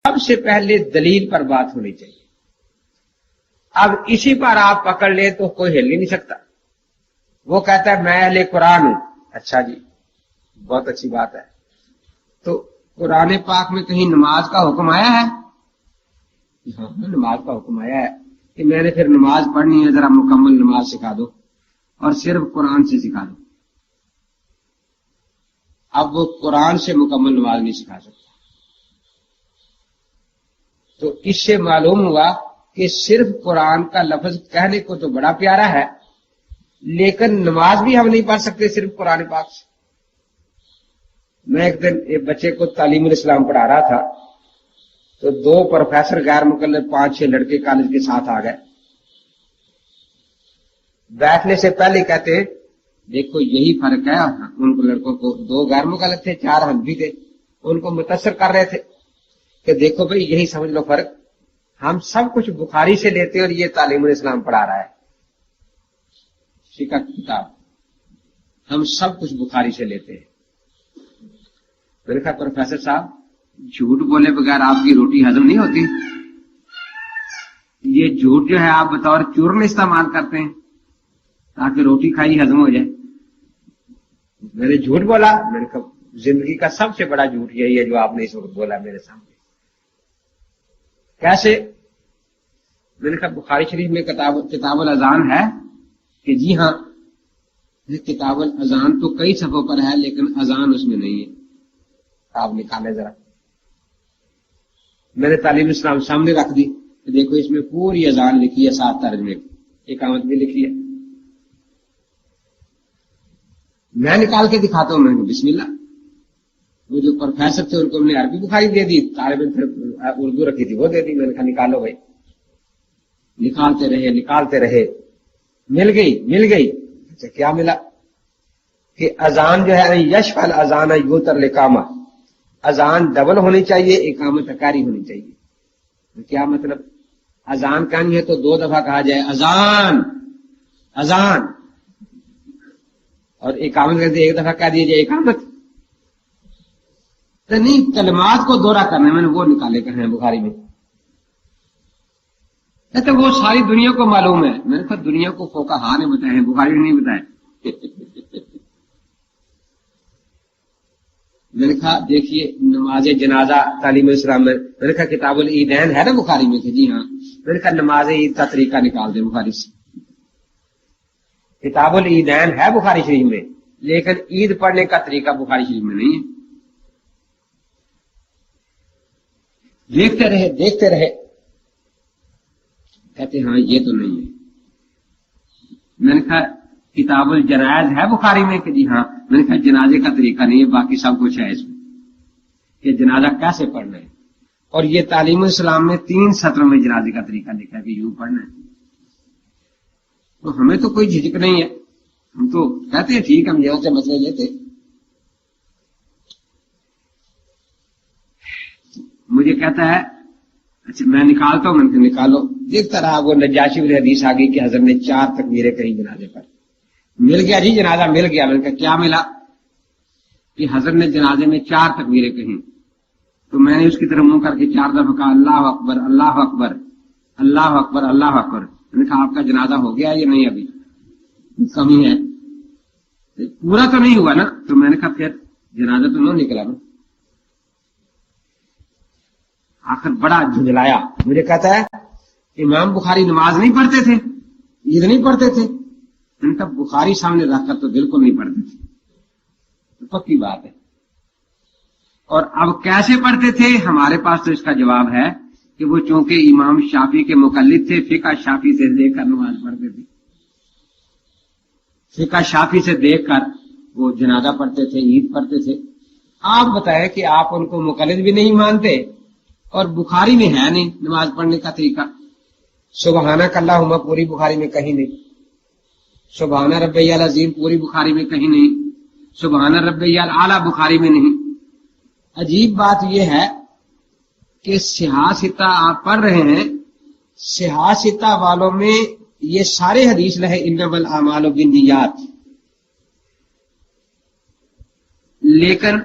سب سے پہلے دلیل پر بات ہونی چاہیے. اب اسی پر آپ پکڑ لیں تو کوئی ہل ہی نہیں سکتا. وہ کہتا ہے میں اہل قرآن ہوں. اچھا جی, بہت اچھی بات ہے. تو قرآن پاک میں کہیں نماز کا حکم آیا ہے؟ ہاں, نماز کا حکم آیا ہے کہ میں نے پھر نماز پڑھنی ہے, ذرا مکمل نماز سکھا دو, اور صرف قرآن سے سکھا دو. اب وہ قرآن سے مکمل نماز نہیں سکھا سکتا. تو اس سے معلوم ہوا کہ صرف قرآن کا لفظ کہنے کو تو بڑا پیارا ہے, لیکن نماز بھی ہم نہیں پڑھ سکتے صرف قرآن پاک سے. میں ایک دن ایک بچے کو تعلیم الاسلام پڑھا رہا تھا, تو 2 پروفیسر غیر مکلف 5-6 لڑکے کالج کے ساتھ آ گئے. بیٹھنے سے پہلے کہتے ہیں دیکھو یہی فرق ہے. ان کو لڑکوں کو 2 غیر مکلف تھے, 4 حنفی تھے, ان کو متاثر کر رہے تھے کہ دیکھو بھئی یہی سمجھ لو فرق, ہم سب کچھ بخاری سے لیتے ہیں اور یہ تعلیم الاسلام پڑھا رہا ہے, فقہ کی کتاب, ہم سب کچھ بخاری سے لیتے ہیں. میں نے کہا پروفیسر صاحب جھوٹ بولے بغیر آپ کی روٹی ہضم نہیں ہوتی. یہ جھوٹ جو ہے آپ بطور چورن استعمال کرتے ہیں تاکہ روٹی کھائی ہضم ہو جائے. میں نے جھوٹ بولا. میں نے کہا زندگی کا سب سے بڑا جھوٹ یہی ہے جو آپ نے اس وقت بولا میرے سامنے. کیسے؟ میں نے کہا بخاری شریف میں کتاب الاذان ہے کہ جی ہاں, کتاب الاذان تو کئی صفحوں پر ہے لیکن اذان اس میں نہیں ہے. آپ نکالے ذرا. میں نے تعلیم اسلام سامنے رکھ دی کہ دیکھو اس میں پوری اذان لکھی ہے, 7 ترجمے, اقامت بھی لکھی ہے. میں نکال کے دکھاتا ہوں. میں نے بسم اللہ. وہ جو پروفیسر تھے ان کو ہم نے عربی بخاری دے دی, طالب علم پھر اردو رکھی تھی وہ دے دی. میں نے کہا نکالو بھائی. نکالتے رہے, مل گئی. اچھا کیا ملا؟ کہ اذان جو ہے یشفل اذان یوتر لقامہ, اذان ڈبل ہونی چاہیے, اقامت اکاری ہونی چاہیے. کیا مطلب؟ اذان کہانی ہے تو 2 دفعہ کہا جائے اذان اذان, اور اقامت کہتے 1 دفعہ کہہ دیا جائے اقامت. تو نہیں, کلمات کو دوہرا کرنے میں نے وہ نکالے کہے ہیں بخاری میں. تو وہ ساری دنیا کو معلوم ہے. میں نے کہا دنیا کو فقہا نے بتائے ہیں, بخاری نے نہیں بتائے. میں نے کہا دیکھیے نماز جنازہ تعلیم اسلام میں نے کہا کتاب العیدین ہے نا بخاری میں کہ جی ہاں. میں نے کہا نماز عید کا طریقہ نکال دیں بخاری سے. کتاب العیدین ہے بخاری شریف میں, لیکن عید پڑھنے کا طریقہ بخاری شریف میں نہیں ہے. دیکھتے رہے کہتے ہاں یہ تو نہیں ہے. میں نے کہا کتاب الجنائز ہے بخاری میں کہ جی ہاں. میں نے کہا جنازے کا طریقہ نہیں ہے, باقی سب کچھ ہے اس میں کہ جنازہ کیسے پڑھنا ہے. اور یہ تعلیم اسلام میں 3 سطروں میں جنازے کا طریقہ لکھا ہے کہ یوں پڑھنا ہے. تو ہمیں تو کوئی جھجک نہیں ہے, ہم تو کہتے ہیں ٹھیک ہم یہاں سے مسئلے لیتے. مجھے کہتا ہے اچھا میں نکالتا ہوں. میں نے نکالو. دیکھتا رہا وہ نجاشی والی حدیث آ گئی کہ حضرت نے 4 تکبیریں کہیں جنازے پر. مل گیا جی جنازہ مل گیا. میں نے کہا کیا ملا؟ کہ حضرت نے جنازے میں 4 تکبیریں کہیں. تو میں نے اس کی طرف منہ کر کے 4 دفعہ کہا اللہ اکبر اللہ اکبر اللہ اکبر اللہ اکبر. میں نے کہا آپ کا جنازہ ہو گیا یا نہیں؟ ابھی کمی ہے, پورا تو نہیں ہوا نا. تو میں نے کہا پھر جنازہ تو نہ نکلا نا. آخر بڑا جھنجلایا. مجھے کہتا ہے امام بخاری نماز نہیں پڑھتے تھے, عید نہیں پڑھتے تھے. میں نے کہا بخاری سامنے رکھ کر تو بالکل نہیں پڑھتے تھے, پکی بات ہے. اور اب کیسے پڑھتے تھے؟ ہمارے پاس تو اس کا جواب ہے کہ وہ چونکہ امام شافعی کے مقلد تھے, فقہ شافعی سے دیکھ کر نماز پڑھتے تھے. فقہ شافعی سے دیکھ کر وہ جنازہ پڑھتے تھے, عید پڑھتے تھے. آپ بتائیں کہ آپ ان کو مقلد بھی نہیں مانتے اور بخاری میں ہے نہیں نماز پڑھنے کا طریقہ. سبحانک اللہم پوری بخاری میں کہیں نہیں, سبحان ربی العظیم پوری بخاری میں کہیں نہیں, سبحان ربی الاعلی بخاری میں نہیں. عجیب بات یہ ہے کہ سیاستہ آپ پڑھ رہے ہیں, سیاستہ والوں میں یہ سارے حدیث رہے انما الاعمال بالنیات, لیکن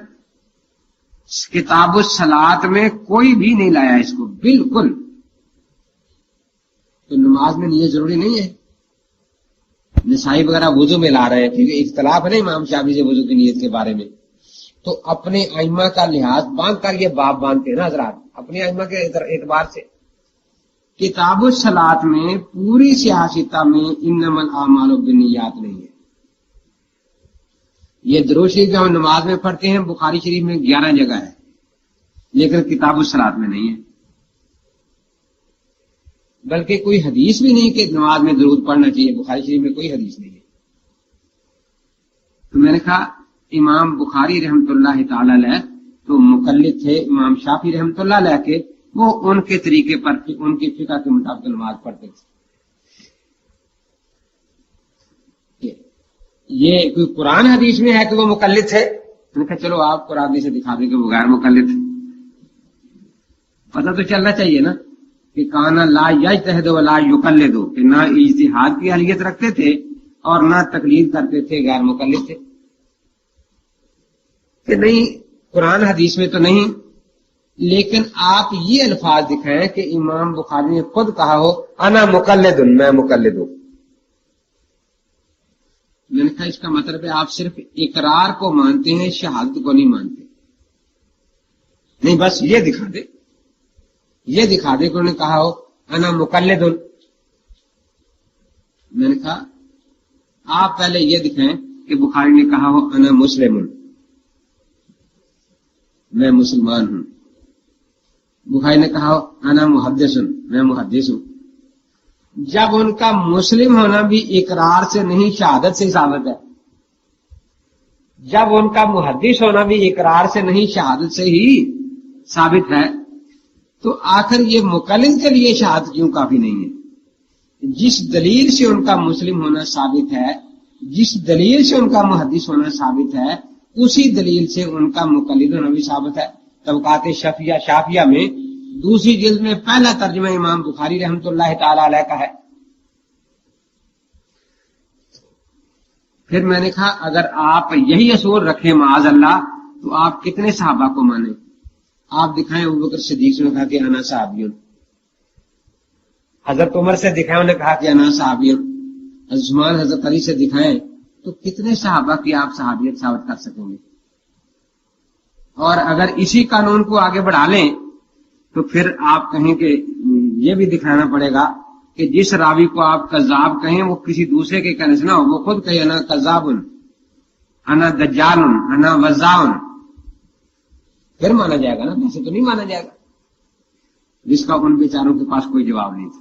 کتاب الصلاۃ میں کوئی بھی نہیں لایا اس کو بالکل. تو نماز میں نیت ضروری نہیں ہے. نسائی وغیرہ وضو میں لا رہے ہیں کیونکہ اختلاف ہے نا امام شافعی سے وضو کی نیت کے بارے میں. تو اپنے ائمہ کا لحاظ باندھ کر یہ باب باندھتے ہیں نا حضرات اپنے ائمہ کے اعتبار سے. کتاب الصلاۃ میں پوری سیاستہ میں انما الاعمال بالنیات نہیں ہے. یہ درود شریف جو ہم نماز میں پڑھتے ہیں بخاری شریف میں 11 جگہ ہے لیکن کتاب الصلاۃ میں نہیں ہے. بلکہ کوئی حدیث بھی نہیں کہ نماز میں درود پڑھنا چاہیے. بخاری شریف میں کوئی حدیث نہیں ہے. تو میں نے کہا امام بخاری رحمۃ اللہ تعالی علیہ تو مقلد تھے امام شافعی رحمۃ اللہ علیہ کے. وہ ان کے طریقے پر ان کی فقہ کے مطابق نماز پڑھتے تھے. یہ کوئی قرآن حدیث میں ہے کہ وہ مقلد تھے. میں نے کہا چلو آپ قرآن حدیث سے دکھا دیں کہ وہ غیر مقلد تھے. پتہ تو چلنا چاہیے نا کہ کانا لا یجتہد ولا یقلد کہ نہ اجتہاد کی اہلیت رکھتے تھے اور نہ تقلید کرتے تھے غیر مقلد تھے. کہ نہیں قرآن حدیث میں تو نہیں لیکن آپ یہ الفاظ دکھائیں کہ امام بخاری نے خود کہا ہو انا مقلد میں مقلد ہوں. میں نے کہا اس کا مطلب ہے آپ صرف اقرار کو مانتے ہیں شہادت کو نہیں مانتے. نہیں بس یہ دکھا دے کہ انہوں نے کہا ہو انا مقلد. میں نے کہا آپ پہلے یہ دکھائیں کہ بخاری نے کہا ہو انا مسلم میں مسلمان ہوں. بخاری نے کہا ہو انا محدث میں محدث ہوں. جب ان کا مسلم ہونا بھی اقرار سے نہیں شہادت سے ثابت ہے, جب ان کا محدث ہونا بھی اقرار سے نہیں شہادت سے ہی ثابت ہے, تو آخر یہ مقلد کے لیے شہادت کیوں کافی نہیں ہے؟ جس دلیل سے ان کا مسلم ہونا ثابت ہے, جس دلیل سے ان کا محدث ہونا ثابت ہے, اسی دلیل سے ان کا مقلد ہونا بھی ثابت ہے. طبقات شافعیہ میں دوسری جلد میں پہلا ترجمہ امام بخاری رحمۃ اللہ تعالی علیہ کا ہے. پھر میں نے کہا اگر آپ یہی اصول رکھیں معاذ اللہ تو آپ کتنے صحابہ کو مانیں؟ آپ دکھائیں ابوبکر صدیق نے کہا کہ انا صحابیون, حضرت عمر سے دکھائیں انہوں نے کہا کہ انا صحابیون, عثمان حضرت علی سے دکھائیں, تو کتنے صحابہ کی آپ صحابیت ثابت کر سکیں گے؟ اور اگر اسی قانون کو آگے بڑھا لیں تو پھر آپ کہیں کہ یہ بھی دکھانا پڑے گا کہ جس راوی کو آپ کذاب کہیں وہ کسی دوسرے کے کہنے سے نہ ہو, وہ خود کہے انا کذاب انا دجال انا وزاع, پھر مانا جائے گا نا, ویسے تو نہیں مانا جائے گا. جس کا ان بیچاروں کے پاس کوئی جواب نہیں تھا.